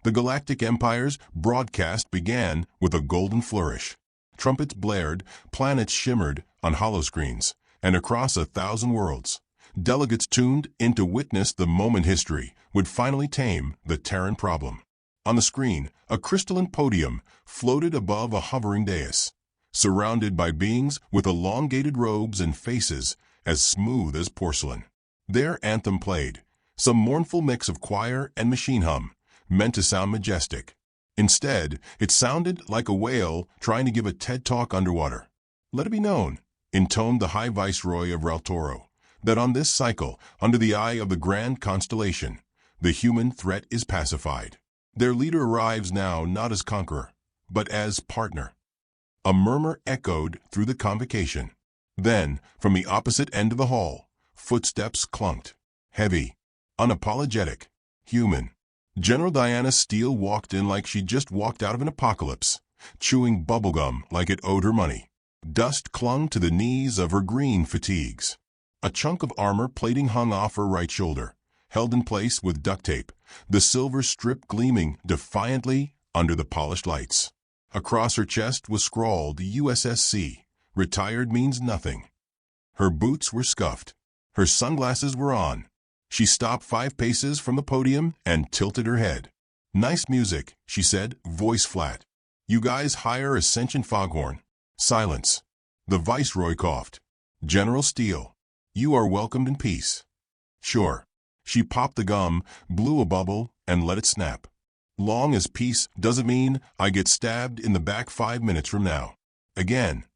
The Galactic Empire's broadcast began with a golden flourish. Trumpets blared, planets shimmered on holoscreens, and across 1,000 worlds, delegates tuned in to witness the moment history would finally tame the Terran problem. On the screen, a crystalline podium floated above a hovering dais, surrounded by beings with elongated robes and faces as smooth as porcelain. Their anthem played, some mournful mix of choir and machine hum, meant to sound majestic. Instead, it sounded like a whale trying to give a TED Talk underwater. "Let it be known," intoned the High Viceroy of Raltoro, "that on this cycle, under the eye of the grand constellation, the human threat is pacified. Their leader arrives now not as conqueror, but as partner." A murmur echoed through the convocation. Then, from the opposite end of the hall, footsteps clunked. Heavy, unapologetic, human. General Diana Steele walked in like she'd just walked out of an apocalypse, chewing bubblegum like it owed her money. Dust clung to the knees of her green fatigues. A chunk of armor plating hung off her right shoulder, held in place with duct tape, the silver strip gleaming defiantly under the polished lights. Across her chest was scrawled USSC, retired means nothing. Her boots were scuffed. Her sunglasses were on. She stopped 5 paces from the podium and tilted her head. "Nice music," she said, voice flat. "You guys hire a sentient foghorn." Silence. The Viceroy coughed. "General Steele, you are welcomed in peace." "Sure." She popped the gum, blew a bubble, and let it snap. "Long as peace doesn't mean I get stabbed in the back 5 minutes from now." Again.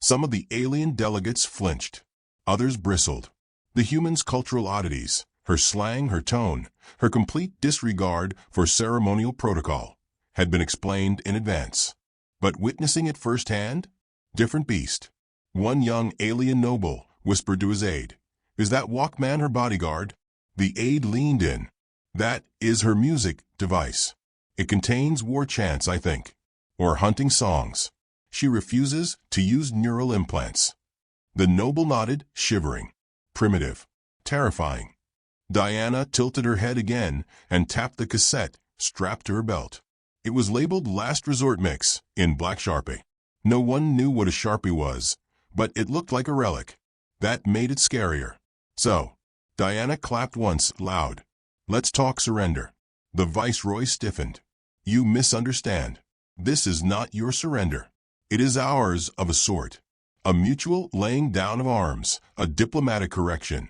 Some of the alien delegates flinched. Others bristled. The human's cultural oddities, her slang, her tone, her complete disregard for ceremonial protocol, had been explained in advance. But witnessing it firsthand? Different beast. One young alien noble whispered to his aide, "Is that Walkman her bodyguard?" The aide leaned in. "That is her music device. It contains war chants, I think. Or hunting songs. She refuses to use neural implants." The noble nodded, shivering. Primitive. Terrifying. Diana tilted her head again and tapped the cassette strapped to her belt. It was labeled Last Resort Mix in black Sharpie. No one knew what a Sharpie was, but it looked like a relic. That made it scarier. "So," Diana clapped once, loud. "Let's talk surrender." The Viceroy stiffened. "You misunderstand. This is not your surrender. It is ours of a sort. A mutual laying down of arms, a diplomatic correction."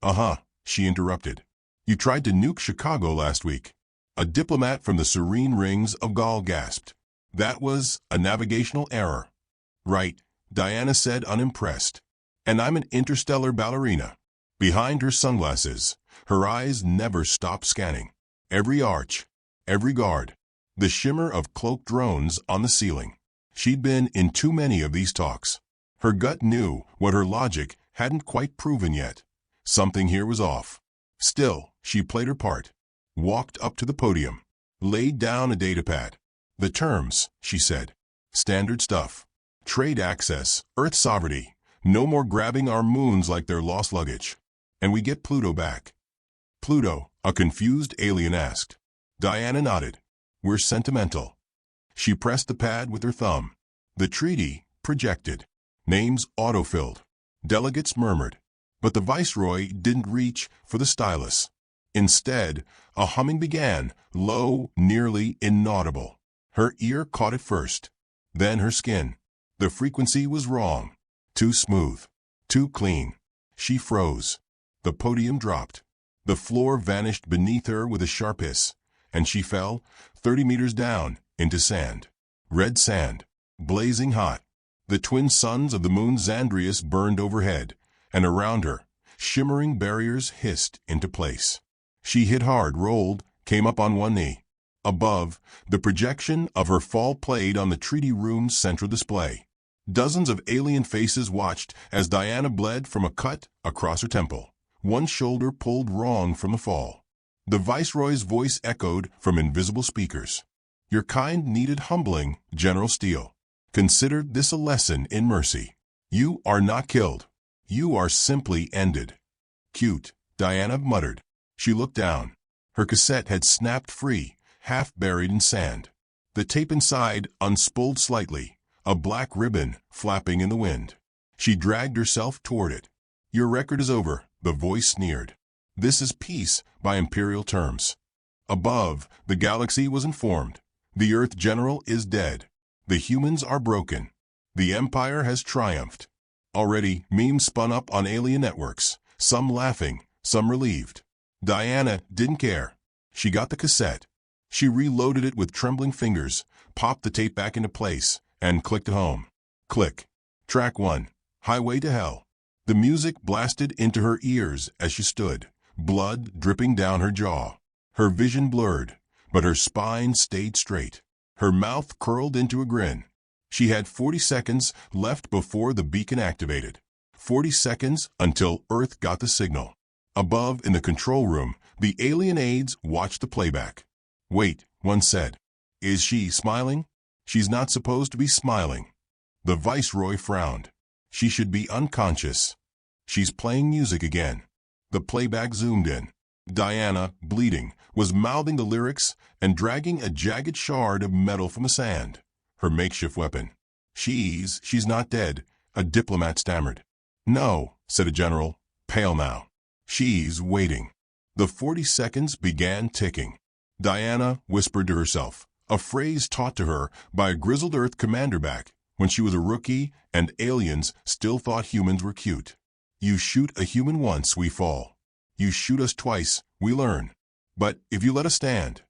"Uh-huh," she interrupted. "You tried to nuke Chicago last week." A diplomat from the serene rings of Gaul gasped. "That was a navigational error." "Right," Diana said, unimpressed. "And I'm an interstellar ballerina." Behind her sunglasses, her eyes never stopped scanning. Every arch, every guard, the shimmer of cloaked drones on the ceiling. She'd been in too many of these talks. Her gut knew what her logic hadn't quite proven yet. Something here was off. Still, she played her part. Walked up to the podium. Laid down a datapad. "The terms," she said. "Standard stuff. Trade access, Earth sovereignty. No more grabbing our moons like they're lost luggage. And we get Pluto back." "Pluto?" a confused alien asked. Diana nodded. "We're sentimental." She pressed the pad with her thumb. The treaty projected. Names autofilled. Delegates murmured. But the Viceroy didn't reach for the stylus. Instead, a humming began, low, nearly inaudible. Her ear caught it first. Then her skin. The frequency was wrong. Too smooth. Too clean. She froze. The podium dropped. The floor vanished beneath her with a sharp hiss, and she fell 30 meters down into sand. Red sand. Blazing hot. The twin suns of the moon Xandrius burned overhead, and around her, shimmering barriers hissed into place. She hit hard, rolled, came up on one knee. Above, the projection of her fall played on the treaty room's central display. Dozens of alien faces watched as Diana bled from a cut across her temple. One shoulder pulled wrong from the fall. The Viceroy's voice echoed from invisible speakers. "Your kind needed humbling, General Steele. Consider this a lesson in mercy. You are not killed. You are simply ended." "Cute," Diana muttered. She looked down. Her cassette had snapped free, half buried in sand. The tape inside unspooled slightly, a black ribbon flapping in the wind. She dragged herself toward it. "Your record is over," the voice sneered. "This is peace by imperial terms." Above, the galaxy was informed. The Earth General is dead. The humans are broken. The Empire has triumphed. Already, memes spun up on alien networks, some laughing, some relieved. Diana didn't care. She got the cassette. She reloaded it with trembling fingers, popped the tape back into place, and clicked it home. Click. Track 1. Highway to Hell. The music blasted into her ears as she stood, blood dripping down her jaw. Her vision blurred, but her spine stayed straight. Her mouth curled into a grin. She had 40 seconds left before the beacon activated. 40 seconds until Earth got the signal. Above in the control room, the alien aides watched the playback. "Wait," one said. "Is she smiling?" "She's not supposed to be smiling." The viceroy frowned. "She should be unconscious." "She's playing music again." The playback zoomed in. Diana, bleeding, was mouthing the lyrics and dragging a jagged shard of metal from the sand, her makeshift weapon. She's not dead," a diplomat stammered. "No," said a general, pale now. "She's waiting." The 40 seconds began ticking. Diana whispered to herself, a phrase taught to her by a grizzled Earth commander back when she was a rookie and aliens still thought humans were cute. "You shoot a human once, we fall. You shoot us twice, we learn. But if you let us stand."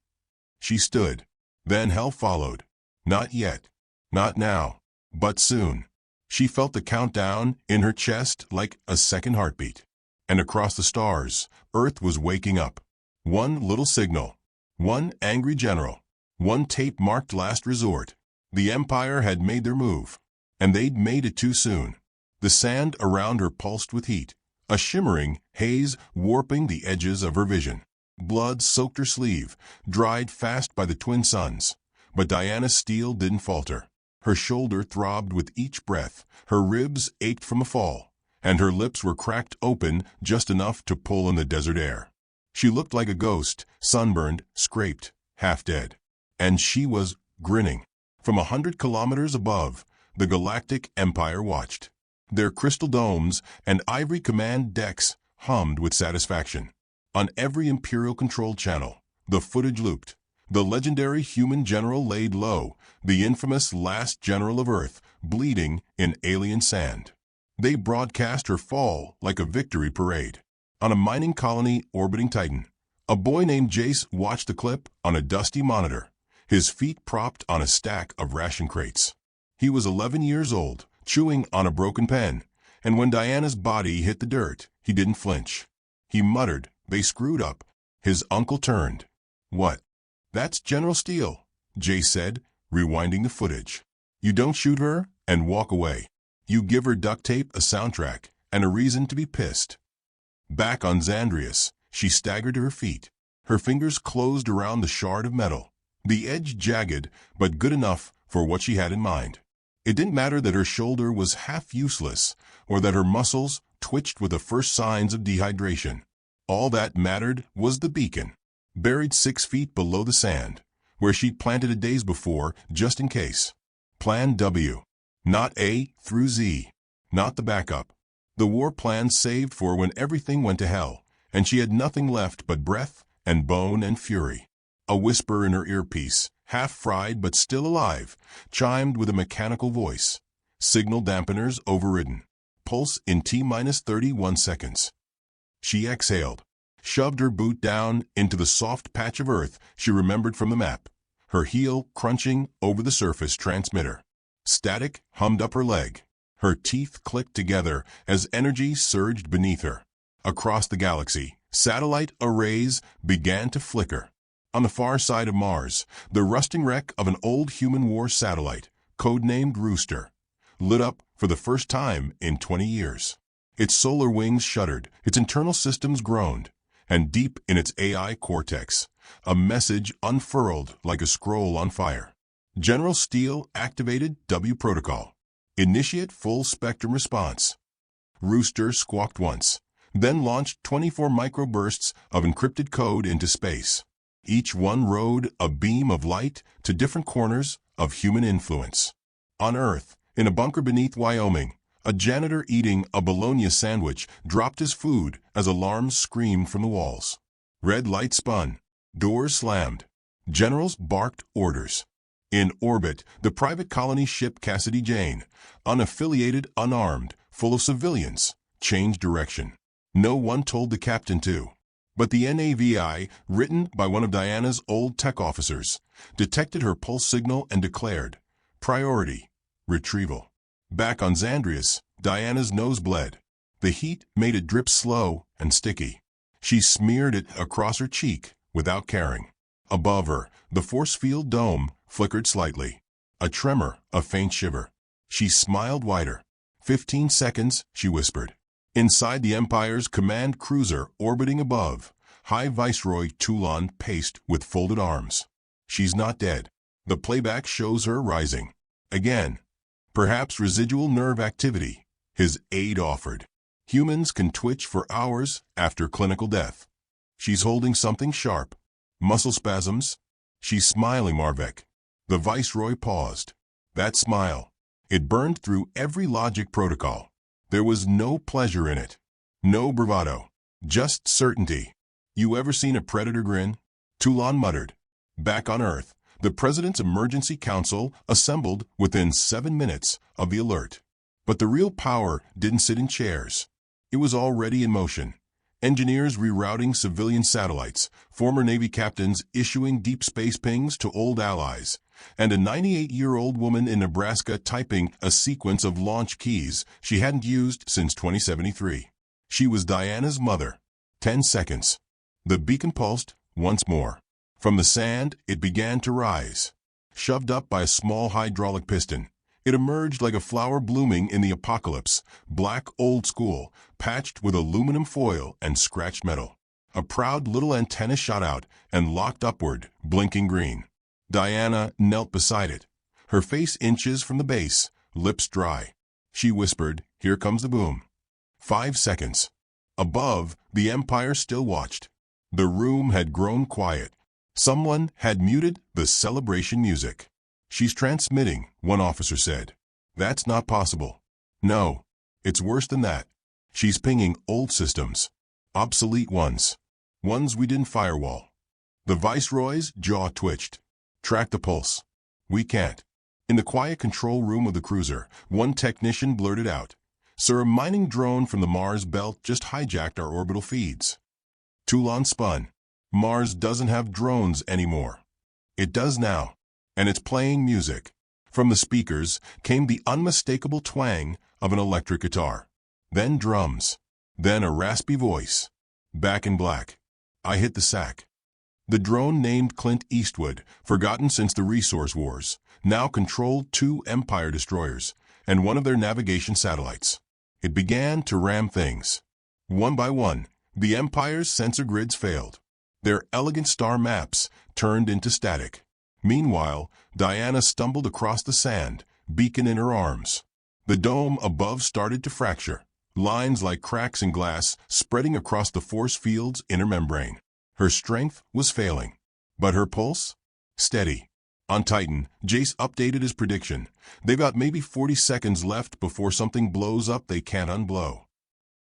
She stood. Then hell followed. Not yet. Not now. But soon. She felt the countdown in her chest like a second heartbeat. And across the stars, Earth was waking up. One little signal. One angry general. One tape marked last resort. The Empire had made their move. And they'd made it too soon. The sand around her pulsed with heat, a shimmering haze warping the edges of her vision. Blood soaked her sleeve, dried fast by the twin suns. But Diana's steel didn't falter. Her shoulder throbbed with each breath, her ribs ached from a fall, and her lips were cracked open just enough to pull in the desert air. She looked like a ghost, sunburned, scraped, half dead. And she was grinning. From 100 kilometers above, the Galactic Empire watched. Their crystal domes and ivory command decks hummed with satisfaction. On every Imperial control channel, the footage looped. The legendary human general laid low, the infamous last general of Earth, bleeding in alien sand. They broadcast her fall like a victory parade. On a mining colony orbiting Titan, a boy named Jace watched the clip on a dusty monitor, his feet propped on a stack of ration crates. He was 11 years old, chewing on a broken pen, and when Diana's body hit the dirt, he didn't flinch. He muttered, "They screwed up." His uncle turned. "What?" "That's General Steele," Jay said, rewinding the footage. "You don't shoot her and walk away. You give her duct tape, a soundtrack, and a reason to be pissed." Back on Xandrius, she staggered to her feet. Her fingers closed around the shard of metal, the edge jagged but good enough for what she had in mind. It didn't matter that her shoulder was half useless or that her muscles twitched with the first signs of dehydration. All that mattered was the beacon, buried 6 feet below the sand, where she'd planted it days before just in case. Plan W. Not A through Z. Not the backup. The war plan saved for when everything went to hell, and she had nothing left but breath and bone and fury. A whisper in her earpiece, half fried but still alive, chimed with a mechanical voice. Signal dampeners overridden. Pulse in T-minus 31 seconds. She exhaled, shoved her boot down into the soft patch of earth she remembered from the map, her heel crunching over the surface transmitter. Static hummed up her leg. Her teeth clicked together as energy surged beneath her. Across the galaxy, satellite arrays began to flicker. On the far side of Mars, the rusting wreck of an old human war satellite, codenamed Rooster, lit up for the first time in 20 years. Its solar wings shuddered, its internal systems groaned, and deep in its AI cortex, a message unfurled like a scroll on fire. General Steele activated W protocol. Initiate full spectrum response. Rooster squawked once, then launched 24 microbursts of encrypted code into space. Each one rode a beam of light to different corners of human influence. On Earth, in a bunker beneath Wyoming, a janitor eating a bologna sandwich dropped his food as alarms screamed from the walls. Red light spun. Doors slammed. Generals barked orders. In orbit, the private colony ship Cassidy Jane, unaffiliated, unarmed, full of civilians, changed direction. No one told the captain to. But the NAVI, written by one of Diana's old tech officers, detected her pulse signal and declared, "Priority, retrieval." Back on Xandrias, Diana's nose bled. The heat made it drip slow and sticky. She smeared it across her cheek without caring. Above her, the force field dome flickered slightly. A tremor, a faint shiver. She smiled wider. 15 seconds, she whispered. Inside the Empire's command cruiser orbiting above, High Viceroy Toulon paced with folded arms. She's not dead. The playback shows her rising. Again. Perhaps residual nerve activity, his aide offered. Humans can twitch for hours after clinical death. She's holding something sharp. Muscle spasms. She's smiling, Marvek. The Viceroy paused. That smile. It burned through every logic protocol. There was no pleasure in it. No bravado. Just certainty. You ever seen a predator grin? Toulon muttered. Back on Earth, the President's Emergency Council assembled within 7 minutes of the alert. But the real power didn't sit in chairs. It was already in motion. Engineers rerouting civilian satellites, former Navy captains issuing deep space pings to old allies, and a 98-year-old woman in Nebraska typing a sequence of launch keys she hadn't used since 2073. She was Diana's mother. 10 seconds. The beacon pulsed once more. From the sand, it began to rise. Shoved up by a small hydraulic piston, it emerged like a flower blooming in the apocalypse, black old school, patched with aluminum foil and scratched metal. A proud little antenna shot out and locked upward, blinking green. Diana knelt beside it, her face inches from the base, lips dry. She whispered, "Here comes the boom." 5 seconds. Above, the Empire still watched. The room had grown quiet. Someone had muted the celebration music. "She's transmitting," one officer said. "That's not possible." "No, it's worse than that. She's pinging old systems. Obsolete ones. Ones we didn't firewall." The Viceroy's jaw twitched. "Track the pulse." "We can't." In the quiet control room of the cruiser, one technician blurted out, "Sir, a mining drone from the Mars belt just hijacked our orbital feeds." Toulon spun. "Mars doesn't have drones anymore." "It does now. And it's playing music." From the speakers came the unmistakable twang of an electric guitar. Then drums. Then a raspy voice. "Back in black. I hit the sack." The drone named Clint Eastwood, forgotten since the Resource Wars, now controlled 2 Empire destroyers and one of their navigation satellites. It began to ram things. One by one, the Empire's sensor grids failed. Their elegant star maps turned into static. Meanwhile, Diana stumbled across the sand, beacon in her arms. The dome above started to fracture, lines like cracks in glass spreading across the force field's inner membrane. Her strength was failing, but her pulse? Steady. On Titan, Jace updated his prediction. They've got maybe 40 seconds left before something blows up they can't unblow.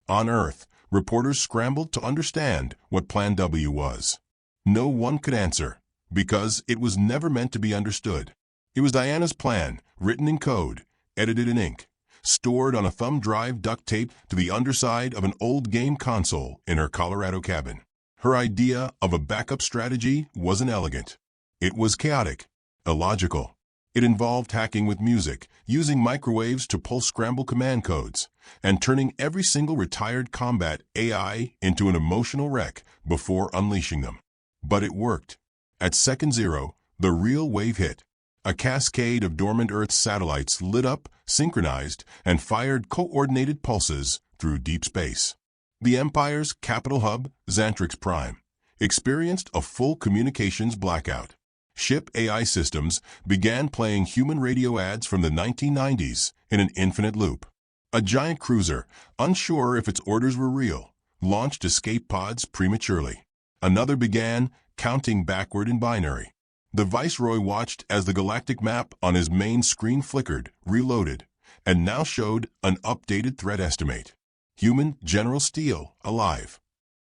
On Earth, reporters scrambled to understand what Plan W was. No one could answer, because it was never meant to be understood. It was Diana's plan, written in code, edited in ink, stored on a thumb drive duct taped to the underside of an old game console in her Colorado cabin. Her idea of a backup strategy wasn't elegant. It was chaotic, illogical. It involved hacking with music, using microwaves to pull scramble command codes, and turning every single retired combat AI into an emotional wreck before unleashing them. But it worked. At second 0, the real wave hit. A cascade of dormant Earth satellites lit up, synchronized, and fired coordinated pulses through deep space. The Empire's capital hub, Xantrix Prime, experienced a full communications blackout. Ship AI systems began playing human radio ads from the 1990s in an infinite loop. A giant cruiser, unsure if its orders were real, launched escape pods prematurely. Another began counting backward in binary. The Viceroy watched as the galactic map on his main screen flickered, reloaded, and now showed an updated threat estimate. Human General Steele, alive.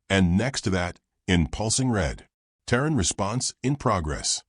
And next to that, in pulsing red, Terran response in progress.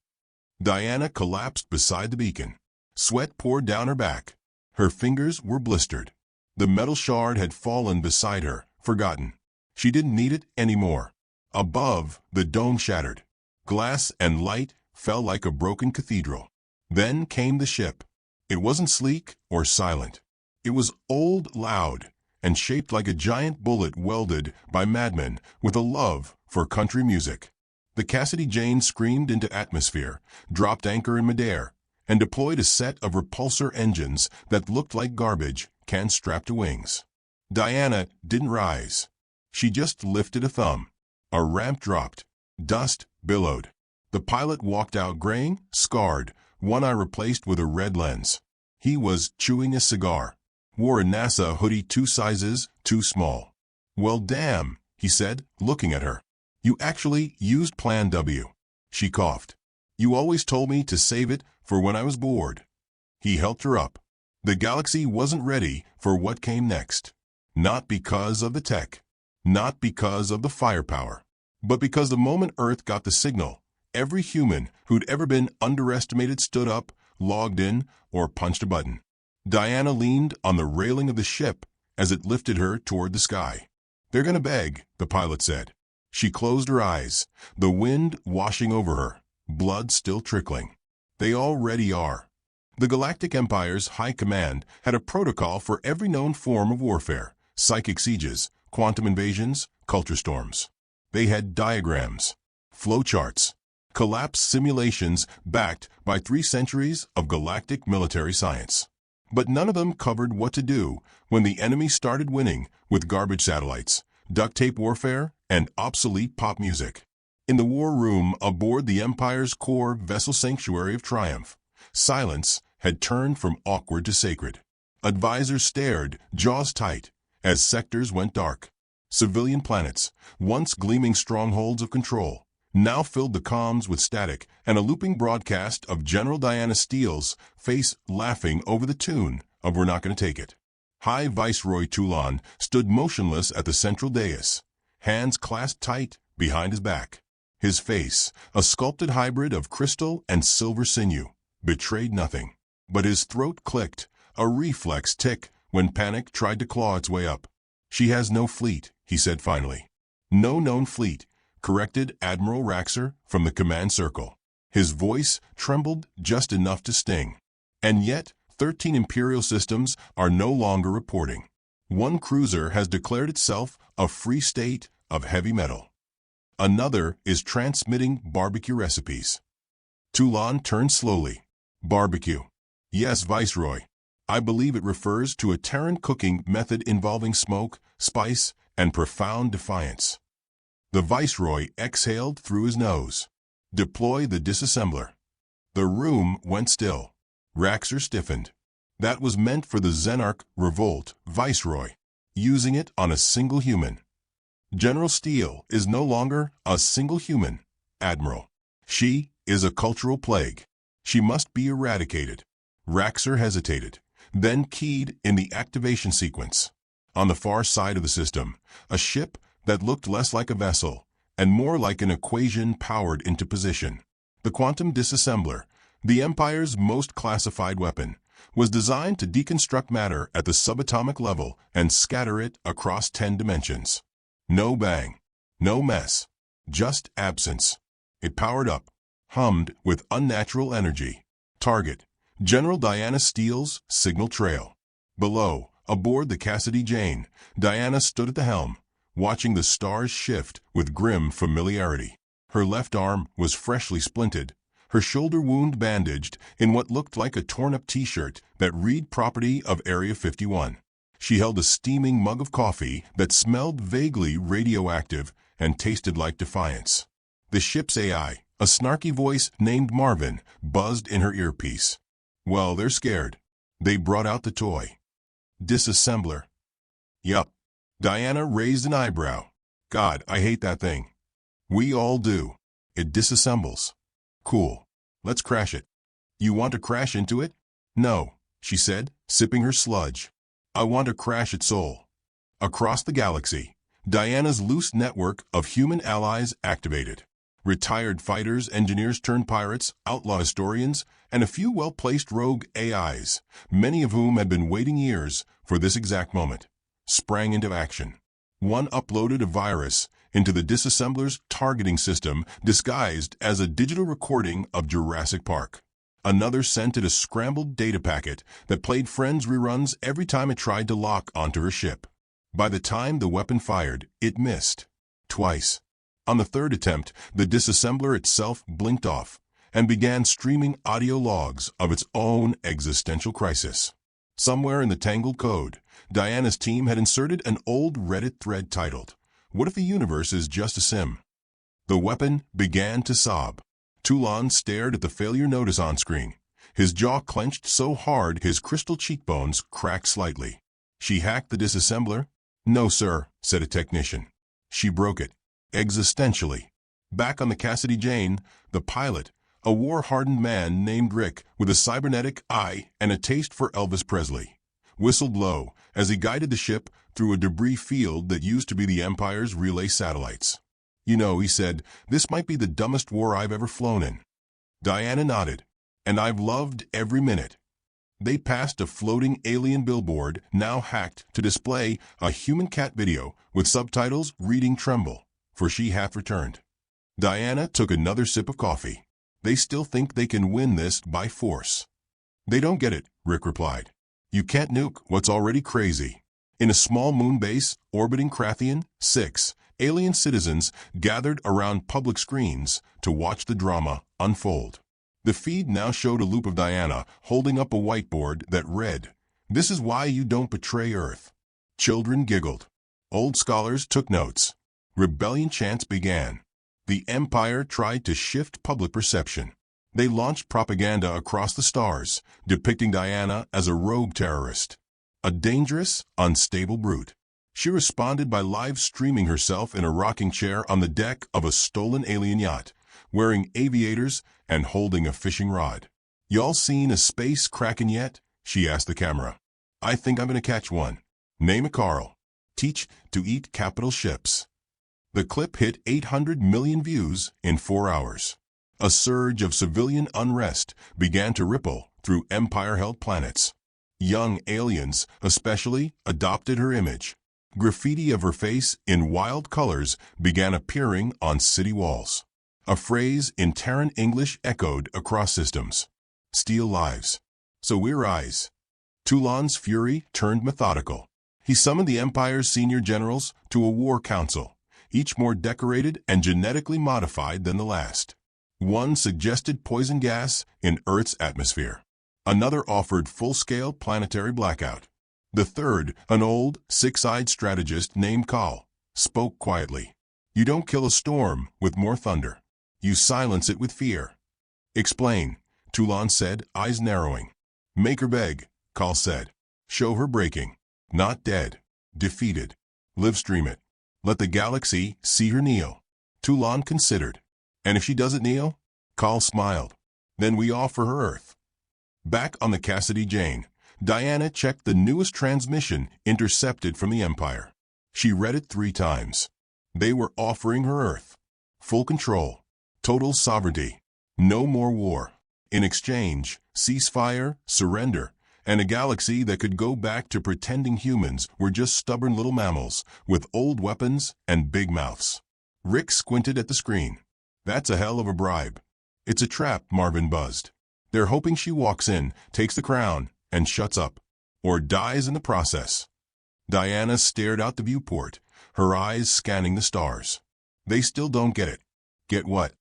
Diana collapsed beside the beacon. Sweat poured down her back. Her fingers were blistered. The metal shard had fallen beside her, forgotten. She didn't need it anymore. Above, the dome shattered. Glass and light fell like a broken cathedral. Then came the ship. It wasn't sleek or silent. It was old, loud, and shaped like a giant bullet welded by madmen with a love for country music. The Cassidy Jane screamed into atmosphere, dropped anchor in midair, and deployed a set of repulsor engines that looked like garbage cans strapped to wings. Diana didn't rise. She just lifted a thumb. A ramp dropped. Dust billowed. The pilot walked out graying, scarred, one eye replaced with a red lens. He was chewing a cigar. Wore a NASA hoodie 2 sizes too small. "Well, damn," he said, looking at her. "You actually used Plan W." She coughed. "You always told me to save it for when I was bored." He helped her up. The galaxy wasn't ready for what came next. Not because of the tech. Not because of the firepower. But because the moment Earth got the signal, every human who'd ever been underestimated stood up, logged in, or punched a button. Diana leaned on the railing of the ship as it lifted her toward the sky. "They're gonna beg," the pilot said. She closed her eyes, the wind washing over her, blood still trickling. "They already are." The Galactic Empire's High Command had a protocol for every known form of warfare: psychic sieges, quantum invasions, culture storms. They had diagrams, flowcharts, collapse simulations backed by 3 centuries of galactic military science. But none of them covered what to do when the enemy started winning with garbage satellites, duct tape warfare, and obsolete pop music. In the war room aboard the Empire's core vessel sanctuary of Triumph, silence had turned from awkward to sacred. Advisors stared, jaws tight, as sectors went dark. Civilian planets, once gleaming strongholds of control, now filled the comms with static and a looping broadcast of General Diana Steele's face laughing over the tune of "We're Not Gonna Take It." High Viceroy Toulon stood motionless at the central dais, hands clasped tight behind his back. His face, a sculpted hybrid of crystal and silver sinew, betrayed nothing. But his throat clicked, a reflex tick when panic tried to claw its way up. "She has no fleet," he said finally. "No known fleet," corrected Admiral Raxer from the command circle. His voice trembled just enough to sting. "And yet, 13 Imperial systems are no longer reporting. One cruiser has declared itself a free state of heavy metal. Another is transmitting barbecue recipes." Toulon turned slowly. "Barbecue. Yes, Viceroy. I believe it refers to a Terran cooking method involving smoke, spice, and profound defiance." The Viceroy exhaled through his nose. "Deploy the disassembler." The room went still. Raxer stiffened. "That was meant for the Xenarch revolt, Viceroy. Using it on a single human." "General Steele is no longer a single human, Admiral. She is a cultural plague. She must be eradicated." Raxer hesitated, then keyed in the activation sequence. On the far side of the system, a ship that looked less like a vessel and more like an equation powered into position. The quantum disassembler, the Empire's most classified weapon, was designed to deconstruct matter at the subatomic level and scatter it across 10 dimensions. No bang, no mess, just absence. It powered up, hummed with unnatural energy. Target: General Diana Steele's signal trail. Below, aboard the Cassidy Jane, Diana stood at the helm, watching the stars shift with grim familiarity. Her left arm was freshly splinted, her shoulder wound bandaged in what looked like a torn-up T-shirt that read property of Area 51. She held a steaming mug of coffee that smelled vaguely radioactive and tasted like defiance. The ship's AI, a snarky voice named Marvin, buzzed in her earpiece. "Well, they're scared. They brought out the toy." "Disassembler." "Yup." Diana raised an eyebrow. "God, I hate that thing." "We all do." It disassembles. Cool. Let's crash it. You want to crash into it? No, she said, sipping her sludge. I want to crash its soul. Across the galaxy, Diana's loose network of human allies activated. Retired fighters, engineers turned pirates, outlaw historians, and a few well-placed rogue AIs, many of whom had been waiting years for this exact moment, sprang into action. One uploaded a virus into the disassembler's targeting system disguised as a digital recording of Jurassic Park. Another sent it a scrambled data packet that played Friends reruns every time it tried to lock onto her ship. By the time the weapon fired, it missed. Twice. On the third attempt, the disassembler itself blinked off and began streaming audio logs of its own existential crisis. Somewhere in the tangled code, Diana's team had inserted an old Reddit thread titled, "What if the universe is just a sim?" The weapon began to sob. Toulon stared at the failure notice on screen, his jaw clenched so hard his crystal cheekbones cracked slightly. She hacked the disassembler? No, sir, said a technician. She broke it. Existentially. Back on the Cassidy Jane, the pilot, a war-hardened man named Rick with a cybernetic eye and a taste for Elvis Presley, whistled low as he guided the ship through a debris field that used to be the Empire's relay satellites. You know, he said, this might be the dumbest war I've ever flown in. Diana nodded. And I've loved every minute. They passed a floating alien billboard, now hacked to display a human cat video with subtitles reading tremble, for she half returned. Diana took another sip of coffee. They still think they can win this by force. They don't get it, Rick replied. You can't nuke what's already crazy. In a small moon base orbiting Krathian 6, alien citizens gathered around public screens to watch the drama unfold. The feed now showed a loop of Diana holding up a whiteboard that read, "This is why you don't betray Earth." Children giggled. Old scholars took notes. Rebellion chants began. The Empire tried to shift public perception. They launched propaganda across the stars, depicting Diana as a rogue terrorist, a dangerous, unstable brute. She responded by live streaming herself in a rocking chair on the deck of a stolen alien yacht, wearing aviators and holding a fishing rod. Y'all seen a space kraken yet? She asked the camera. I think I'm going to catch one. Name it Carl. Teach to eat capital ships. The clip hit 800 million views in 4 hours. A surge of civilian unrest began to ripple through Empire-held planets. Young aliens, especially, adopted her image. Graffiti of her face in wild colors began appearing on city walls. A phrase in Terran English echoed across systems. Steal lives. So we're eyes. Toulon's fury turned methodical. He summoned the Empire's senior generals to a war council, each more decorated and genetically modified than the last. One suggested poison gas in Earth's atmosphere. Another offered full-scale planetary blackout. The third, an old, six-eyed strategist named Kal, spoke quietly. You don't kill a storm with more thunder. You silence it with fear. Explain, Toulon said, eyes narrowing. Make her beg, Kal said. Show her breaking. Not dead. Defeated. Live stream it. Let the galaxy see her kneel. Toulon considered. And if she doesn't kneel? Kal smiled. Then we offer her Earth. Back on the Cassidy Jane, Diana checked the newest transmission intercepted from the Empire. She read it 3 times. They were offering her Earth. Full control. Total sovereignty. No more war. In exchange, ceasefire, surrender, and a galaxy that could go back to pretending humans were just stubborn little mammals with old weapons and big mouths. Rick squinted at the screen. That's a hell of a bribe. It's a trap, Marvin buzzed. They're hoping she walks in, takes the crown, and shuts up. Or dies in the process. Diana stared out the viewport, her eyes scanning the stars. They still don't get it. Get what?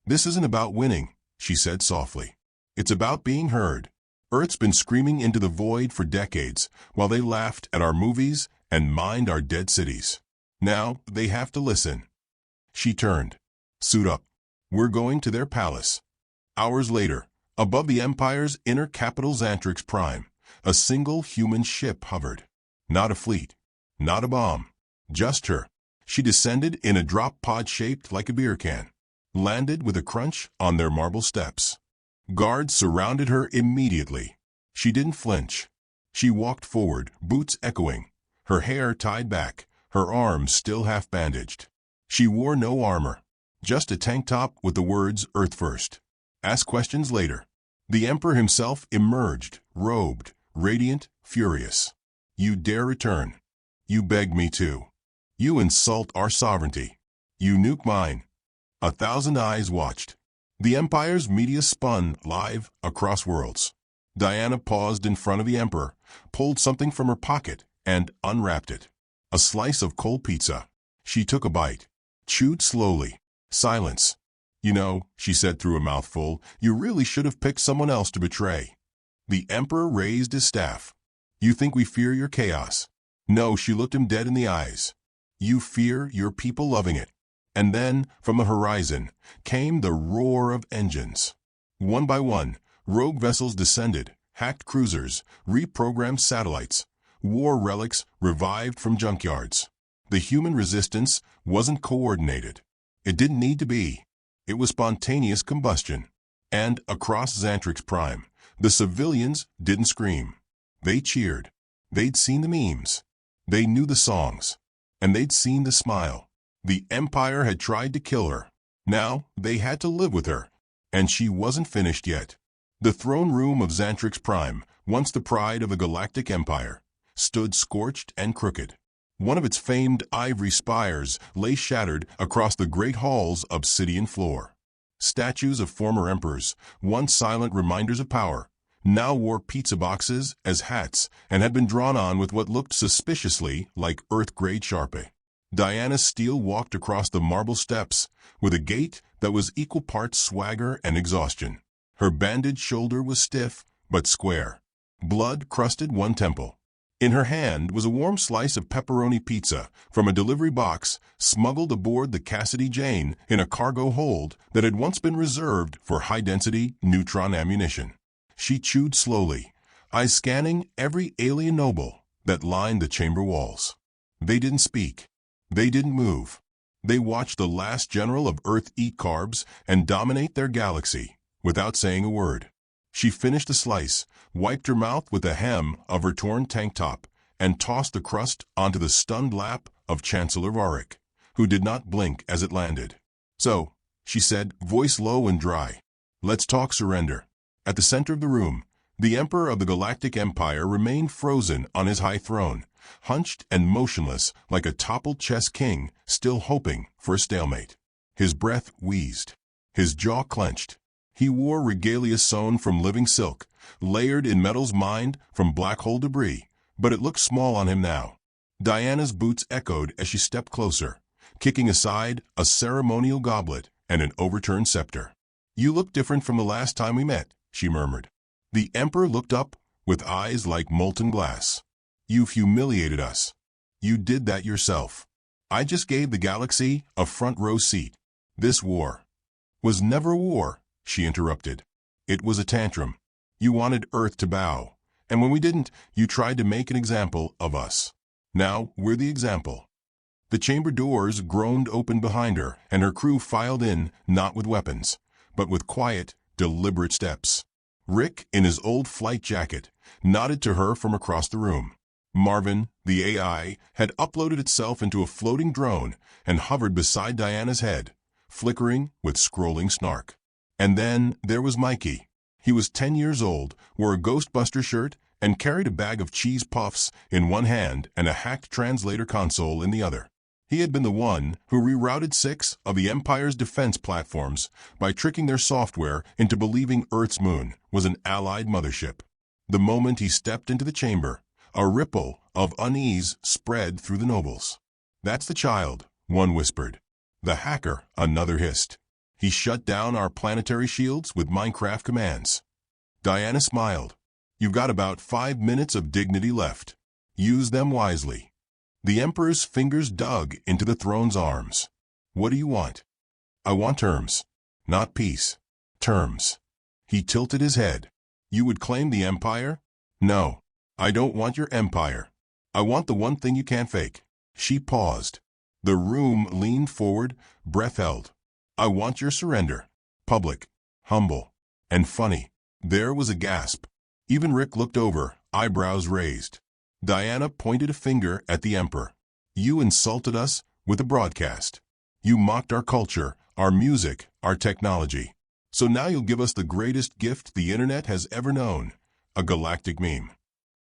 This isn't about winning, she said softly. It's about being heard. Earth's been screaming into the void for decades, while they laughed at our movies and mined our dead cities. Now they have to listen. She turned. Suit up. We're going to their palace. Hours later, above the Empire's inner capital Xantrix Prime, a single human ship hovered. Not a fleet. Not a bomb. Just her. She descended in a drop pod shaped like a beer can. landed with a crunch on their marble steps. Guards surrounded her immediately. She didn't flinch. She walked forward, boots echoing, her hair tied back, her arms still half-bandaged. She wore no armor, just a tank top with the words "Earth first. Ask questions later." The Emperor himself emerged, robed, radiant, furious. "You dare return. You begged me to. You insult our sovereignty. You nuke mine." 1,000 eyes watched. The Empire's media spun live across worlds. Diana paused in front of the Emperor, pulled something from her pocket, and unwrapped it. A slice of cold pizza. She took a bite, chewed slowly. Silence. "You know," she said through a mouthful, "you really should have picked someone else to betray." The Emperor raised his staff. "You think we fear your chaos?" "No," she looked him dead in the eyes. "You fear your people loving it." And then, from the horizon, came the roar of engines. One by one, rogue vessels descended, hacked cruisers, reprogrammed satellites, war relics revived from junkyards. The human resistance wasn't coordinated. It didn't need to be. It was spontaneous combustion. And across Xantrix Prime, the civilians didn't scream. They cheered. They'd seen the memes. They knew the songs. And they'd seen the smile. The Empire had tried to kill her. Now they had to live with her. And she wasn't finished yet. The throne room of Xantrix Prime, once the pride of the Galactic Empire, stood scorched and crooked. One of its famed ivory spires lay shattered across the great hall's obsidian floor. Statues of former emperors, once silent reminders of power, now wore pizza boxes as hats and had been drawn on with what looked suspiciously like Earth-grade Sharpie. Diana Steele walked across the marble steps with a gait that was equal parts swagger and exhaustion. Her bandaged shoulder was stiff but square. Blood crusted one temple. In her hand was a warm slice of pepperoni pizza from a delivery box smuggled aboard the Cassidy Jane in a cargo hold that had once been reserved for high-density neutron ammunition. She chewed slowly, eyes scanning every alien noble that lined the chamber walls. They didn't speak. They didn't move. They watched the last general of Earth eat carbs and dominate their galaxy without saying a word. She finished the slice, wiped her mouth with the hem of her torn tank top, and tossed the crust onto the stunned lap of Chancellor Varick, who did not blink as it landed. "So," she said, voice low and dry, "let's talk surrender." At the center of the room, the Emperor of the Galactic Empire remained frozen on his high throne, hunched and motionless like a toppled chess king, still hoping for a stalemate. His breath wheezed. His jaw clenched. He wore regalia sewn from living silk, layered in metals mined from black hole debris, but it looked small on him now. Diana's boots echoed as she stepped closer, kicking aside a ceremonial goblet and an overturned scepter. "You look different from the last time we met," she murmured. The Emperor looked up with eyes like molten glass. "You've humiliated us. You did that yourself. I just gave the galaxy a front row seat. This war was never a war," she interrupted. "It was a tantrum. You wanted Earth to bow, and when we didn't, you tried to make an example of us. Now we're the example." The chamber doors groaned open behind her, and her crew filed in, not with weapons, but with quiet, deliberate steps. Rick, in his old flight jacket, nodded to her from across the room. Marvin, the AI, had uploaded itself into a floating drone and hovered beside Diana's head, flickering with scrolling snark. And then there was Mikey. He was 10 years old, wore a Ghostbuster shirt, and carried a bag of cheese puffs in one hand and a hacked translator console in the other. He had been the one who rerouted 6 of the Empire's defense platforms by tricking their software into believing Earth's moon was an Allied mothership. The moment he stepped into the chamber, a ripple of unease spread through the nobles. "That's the child," one whispered. "The hacker," another hissed. "He shut down our planetary shields with Minecraft commands." Diana smiled. "You've got about 5 minutes of dignity left. Use them wisely." The Emperor's fingers dug into the throne's arms. "What do you want?" "I want terms. Not peace. Terms." He tilted his head. "You would claim the Empire?" "No. I don't want your empire. I want the one thing you can't fake." She paused. The room leaned forward, breath held. I want your surrender. Public, humble, and funny. There was a gasp. Even Rick looked over, eyebrows raised. Diana pointed a finger at the Emperor. You insulted us with a broadcast. You mocked our culture, our music, our technology. So now you'll give us the greatest gift the internet has ever known, a galactic meme.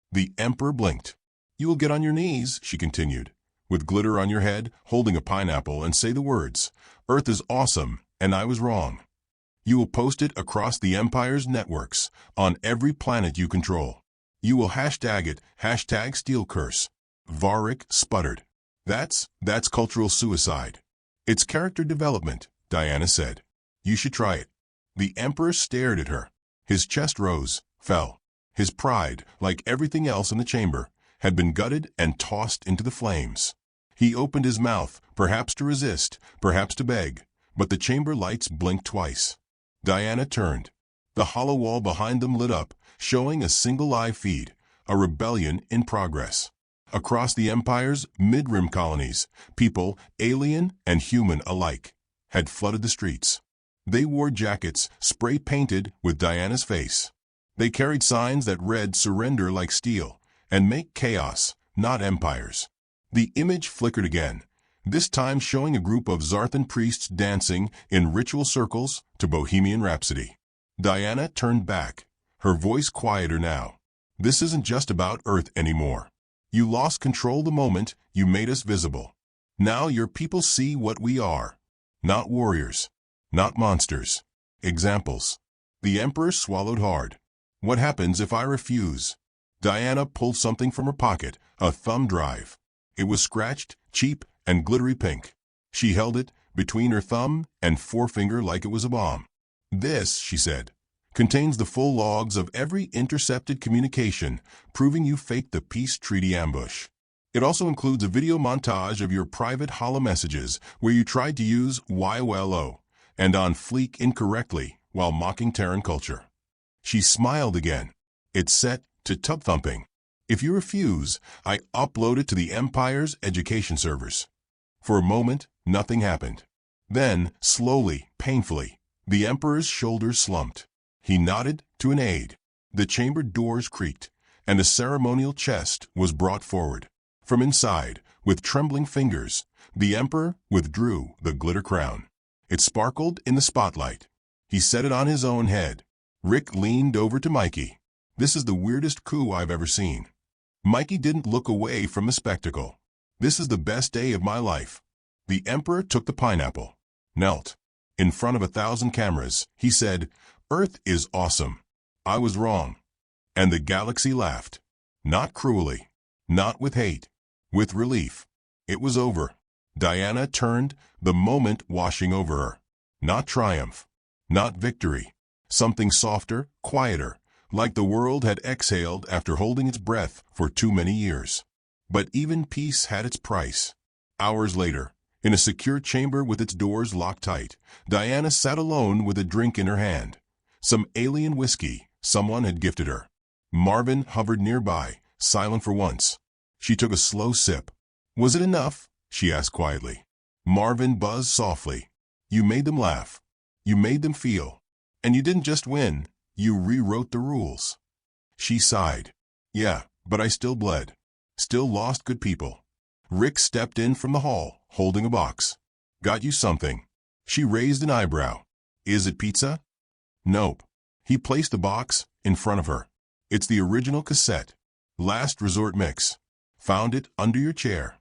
The Emperor blinked. You will get on your knees, she continued, with glitter on your head, holding a pineapple, and say the words, Earth is awesome, and I was wrong. You will post it across the Empire's networks, on every planet you control. You will hashtag it, hashtag #SteelCurse. Varric sputtered. That's cultural suicide. It's character development, Diana said. You should try it. The Emperor stared at her. His chest rose, fell. His pride, like everything else in the chamber, had been gutted and tossed into the flames. He opened his mouth, perhaps to resist, perhaps to beg, but the chamber lights blinked twice. Diana turned. The hollow wall behind them lit up, showing a single live feed, a rebellion in progress. Across the Empire's mid-rim colonies, people, alien and human alike, had flooded the streets. They wore jackets spray-painted with Diana's face. They carried signs that read "Surrender like steel" and "Make chaos, not empires." The image flickered again, this time showing a group of Zarthan priests dancing in ritual circles to Bohemian Rhapsody. Diana turned back, her voice quieter now. This isn't just about Earth anymore. You lost control the moment you made us visible. Now your people see what we are. Not warriors. Not monsters. Examples. The Emperor swallowed hard. What happens if I refuse? Diana pulled something from her pocket, a thumb drive. It was scratched, cheap, and glittery pink. She held it between her thumb and forefinger like it was a bomb. This, she said, contains the full logs of every intercepted communication, proving you faked the peace treaty ambush. It also includes a video montage of your private holo messages where you tried to use YOLO and on fleek incorrectly while mocking Terran culture. She smiled again. It's set to tub thumping. If you refuse, I upload it to the Empire's education servers. For a moment, nothing happened. Then, slowly, painfully, the Emperor's shoulders slumped. He nodded to an aide. The chamber doors creaked, and a ceremonial chest was brought forward. From inside, with trembling fingers, the Emperor withdrew the glitter crown. It sparkled in the spotlight. He set it on his own head. Rick leaned over to Mikey. This is the weirdest coup I've ever seen. Mikey didn't look away from the spectacle. This is the best day of my life. The Emperor took the pineapple, knelt. In front of 1,000 cameras, he said, Earth is awesome. I was wrong. And the galaxy laughed. Not cruelly. Not with hate. With relief. It was over. Diana turned, the moment washing over her. Not triumph. Not victory. Something softer, quieter, like the world had exhaled after holding its breath for too many years. But even peace had its price. Hours later, in a secure chamber with its doors locked tight, Diana sat alone with a drink in her hand. Some alien whiskey someone had gifted her. Marvin hovered nearby, silent for once. She took a slow sip. Was it enough? She asked quietly. Marvin buzzed softly. You made them laugh. You made them feel. And you didn't just win, you rewrote the rules. She sighed. Yeah, but I still bled. Still lost good people. Rick stepped in from the hall, holding a box. Got you something. She raised an eyebrow. Is it pizza? Nope. He placed the box in front of her. It's the original cassette. Last Resort Mix. Found it under your chair.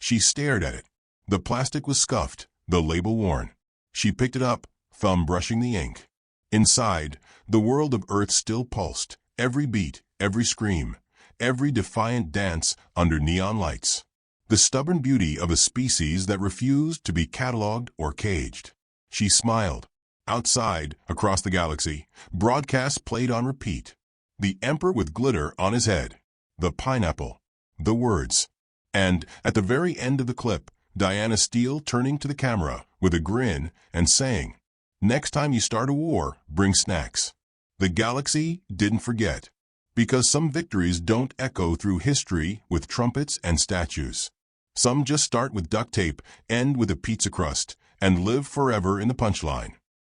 She stared at it. The plastic was scuffed, the label worn. She picked it up, thumb brushing the ink. Inside, the world of Earth still pulsed, every beat, every scream, every defiant dance under neon lights. The stubborn beauty of a species that refused to be catalogued or caged. She smiled. Outside, across the galaxy, broadcasts played on repeat. The Emperor with glitter on his head. The pineapple. The words. And, at the very end of the clip, Diana Steele turning to the camera with a grin and saying, Next time you start a war, bring snacks. The galaxy didn't forget. Because some victories don't echo through history with trumpets and statues. Some just start with duct tape, end with a pizza crust, and live forever in the punchline.